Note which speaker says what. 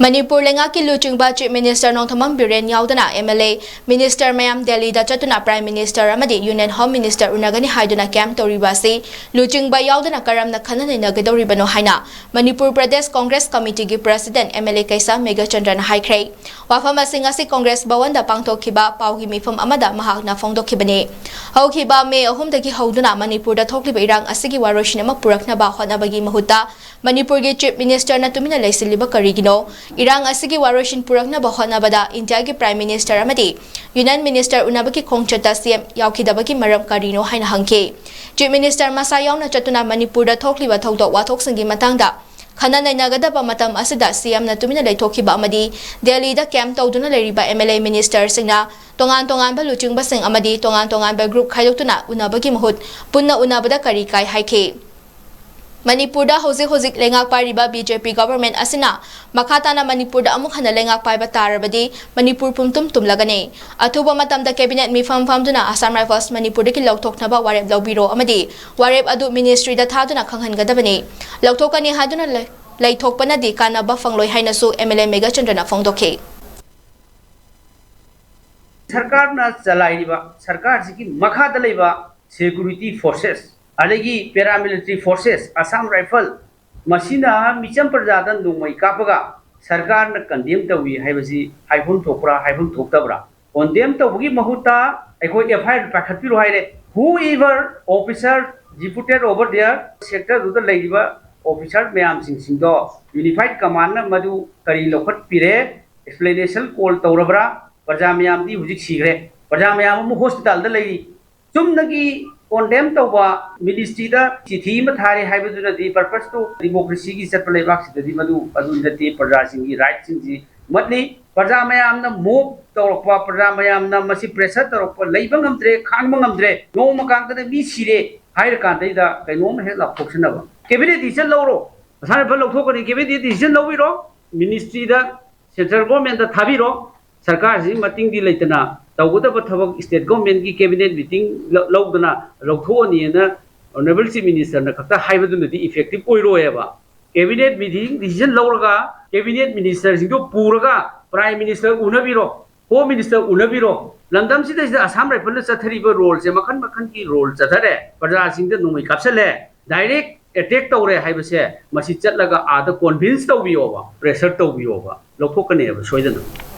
Speaker 1: Manipur lengaki luchingba Chief Minister Nongthamam Biren yaudana MLA Minister Mayam Delhi da chatuna Prime Minister amadi Union Home Minister unagani haiduna camp toribasi luchingba yaudana karamna khanane nagadoribano haina Manipur Pradesh Congress Committee gi President MLA Kaisa Mega Chandran haikhrei wafama singasi Congress bawanda pangthokhiba paugi mifam amada mahakna phongdokhibani haukiba May 3 dagi hauduna Manipur da thokliba irang asigi waroshinama purakna ba khonabagi mahuta Manipur gi Chief Minister na tumina laisiliba karigino Irang asigi waroshin purakna bahona bada India ki Prime Minister amadi Union Minister unabaki khongchata CM yaukidabaki maram karino haina hangke Chief Minister masa yauna chatuna Manipur da thokliba thokdok wathok singi matangda khana nainagadaba matam asida CM na tumina laithokhiba amadi Delhi da camp tawduna leriba MLA Minister singna tongan ba luchingba sing amadi tongan ba group khaidoktuna unabaki mahut punna unabada kari kai haike Manipur da hozik lengak pariba BJP government asina makata na Manipur da amuk hana lengak paiba tarabadi Manipur pumtum tumlagane atuba matam da cabinet mi fam duna Assam Rifles Manipur da kilautok na ba warep lawbiro amadi warep adu ministry da thaduna khanghan gadabani lautokani haduna laithok panadi kana ba fangloi haina su MLA Mega Chandran phongdokhe
Speaker 2: सरकार ना चलाइबा सरकार जी मखा दलेबा security forces अलगी paramilitary forces Assam rifle मसीना मिचम प्रजादन दुमई कापगा सरकार न कंडेम तवी हाइबसी हाइफुन थोकरा हाइफुन थोकतबरा कंडेम तवगी महुता एको एफआईआर पाखतपिरो हाइरे whoever officer deputed over there sector दुद लैबा ऑफिसर मयाम सिंगदो यूनिफाइड कमांड न मदु करी लोखत पिरे एक्सप्लेनेशन कॉल तौरबरा प्रजा मयाम दी हुजिक सिगरे प्रजा मयाम मु हॉस्पिटल द लैरी चुमनगी condemn tawba ministry da chithi ma thare haibaduna di purpose to democracy gi chat leibak si di madu adunda ti praja sing gi right sing ji matli praja mayam na move tawrokpa praja mayam na masi pressure tawrokpa leibang amdre khang mangamdre no makang da mi sire hair kan da kaino ma he la phoksna ba cabinet decision lawro asane ba lokthok ni cabinet decision lawiro ministry da central government da thabiro sarkar ji mating di leitana तौगदब थबक state government की cabinet meeting लौदना लौथोनीना honourable chief minister न खता हाइबदुनदी effective ओइरोएबा cabinet meeting decision लौरगा कैबिनेट मिनिस्टर सिंगो पूरगा प्राइम मिनिस्टर उनबिरो होम मिनिस्टर उनबिरो लंदम सिदा असम राइफल चथरिबा रोल से मखन की रोल चथरे प्रजा सिंग नुमै कापसले डायरेक्ट अटैक तौरे हाइबसे मसी चटलगा आदा कन्विंस तौबियोबा प्रेशर तौबियोबा लौथोकनेबा सोइदना